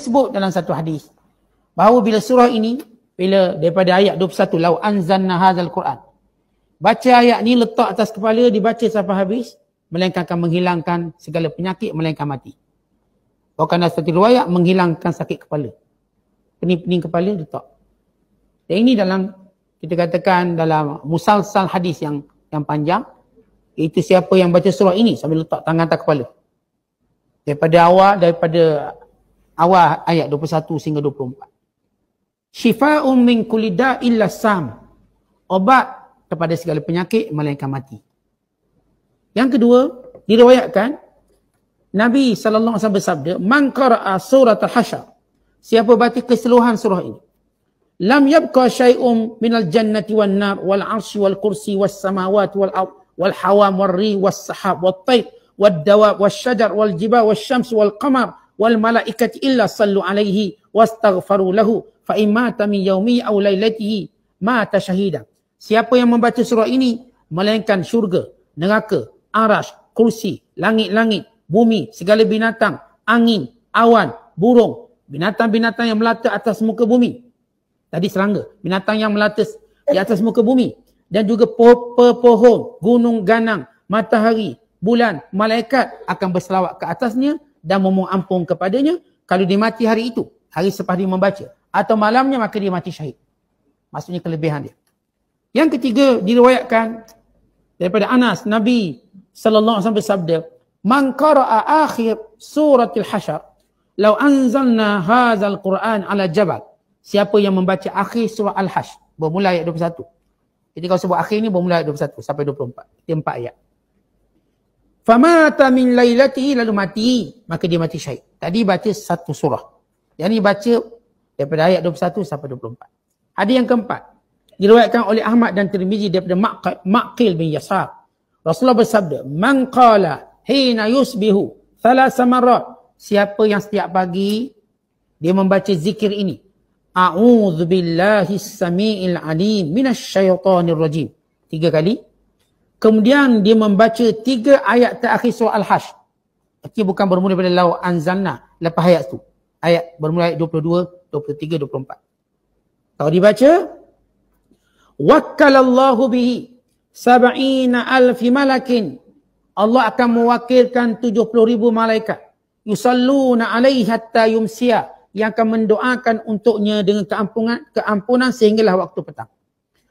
disebut dalam satu hadis bahawa bila surah ini, bila daripada ayat 21, lau anzalna hadzal Quran, baca ayat ni letak atas kepala, dibaca sampai habis, melainkan akan menghilangkan segala penyakit, melainkan mati. Bahkan ada satu riwayat menghilangkan sakit kepala, pening-pening kepala letak. Dan ini dalam, kita katakan dalam musalsal hadis yang panjang, iaitu siapa yang baca surah ini sambil letak tangan atas kepala, daripada awal ayat 21 hingga 24. Syifa'un min kulli da'in illa-sam, obat kepada segala penyakit melainkan mati. Yang kedua, diriwayatkan Nabi sallallahu alaihi wasallam bersabda, man qara'a surat al-hasyr, siapa baca keseluruhan surah ini, lam yabqa syai'un minal jannati wan nar wal 'arsy wal kursi was samawati wal ard wal hawam wal ri was sahab wat tayr wad dawab was syajar wal jibal was syams wal qamar wal malaikati illa sallu alaihi wastaghfaru lahu fa imata min yaumi aw lailatihi mata syahida. Siapa yang membaca surah ini, melainkan syurga, neraka, arasy, kursi, langit-langit, bumi, segala binatang, angin, awan, burung, binatang-binatang yang melata atas muka bumi. Tadi serangga, binatang yang melata di atas muka bumi, dan juga pohon, gunung ganang, matahari, bulan, malaikat akan berselawat ke atasnya dan memohon ampun kepadanya kalau dia mati hari itu, hari selepas dia membaca, atau malamnya, maka dia mati syahid. Maksudnya kelebihan dia. Yang ketiga, diriwayatkan daripada Anas, Nabi sallallahu alaihi wasallam bersabda, man qara'a akhir suratil hasyr law anzalna hadzal Quran ala jabal, siapa yang membaca akhir surah Al-Hasyr, bermula ayat 21. Jadi kalau sebut akhir ni bermula ayat 21 sampai 24. Dia 4 ayat. Famata min lailatihi, lalu mati, maka dia mati syahid. Tadi baca satu surah. Yang ni baca daripada ayat 21 sampai 24. Hadis yang keempat, diriwayatkan oleh Ahmad dan Tirmizi daripada Maqil bin Yasar. Rasulullah bersabda, man qala hina yusbihu thalatha marrat, siapa yang setiap pagi dia membaca zikir ini, a'udzu billahi samiil alim minasyaitonir rajim, 3 kali. Kemudian dia membaca 3 ayat terakhir surah Al-Hasyr. Artinya bukan bermula daripada lau anzalna, lepas ayat tu. Ayat bermula ayat 22, 23, 24. Kalau dibaca, wakkalallahu bihi sab'ina alfi malakin, Allah akan mewakilkan 70,000 malaikat, yusalluna alaihi hatta yumsiya, yang akan mendoakan untuknya dengan keampunan sehinggalah waktu petang.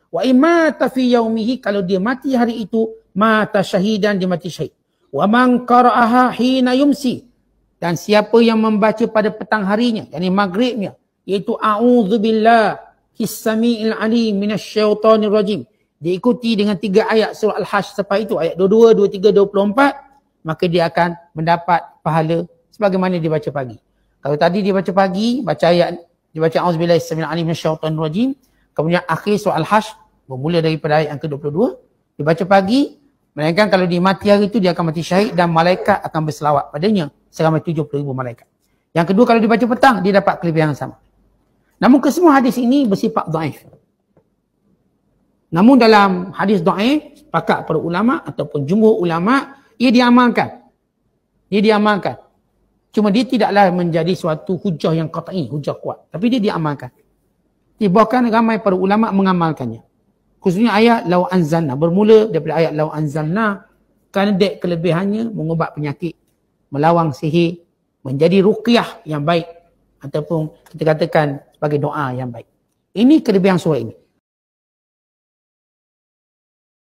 Wa imata fi yaumihi, kalau dia mati hari itu, mata syahidan, dia mati syahid. Wa man qara'aha hina yumsi, dan siapa yang membaca pada petang harinya, yakni maghribnya, iaitu a'udzubillahi samiil alim minasyaitonir rajim, diikuti dengan 3 ayat surah Al-Hasyr sampai itu, ayat 22, 23, 24, maka dia akan mendapat pahala sebagaimana dia baca pagi. Kalau tadi dia baca pagi, baca ayat, dia baca a'udzubillahi samiil alim minasyaitonir rajim, kemudian akhir surah Al-Hasyr bermula daripada ayat yang ke-22, dia baca pagi, melainkan kalau dia mati hari itu, dia akan mati syahid dan malaikat akan berselawat padanya seramai 70,000 malaikat. Yang kedua, kalau dibaca petang, dia dapat kelebihan yang sama. Namun kesemua hadis ini bersifat dhaif. Namun dalam hadis dhaif, sepakat para ulama ataupun jumhur ulama, ia diamalkan. Dia diamalkan. Cuma dia tidaklah menjadi suatu hujah yang qat'i, hujah kuat. Tapi dia diamalkan. Bahkan ramai para ulama mengamalkannya. Khususnya ayat lau anzalna, bermula daripada ayat lau anzalna, kerana dia kelebihannya mengubat penyakit, melawang sihir, menjadi ruqyah yang baik, ataupun kita katakan sebagai doa yang baik. Ini kelebihan surah ini.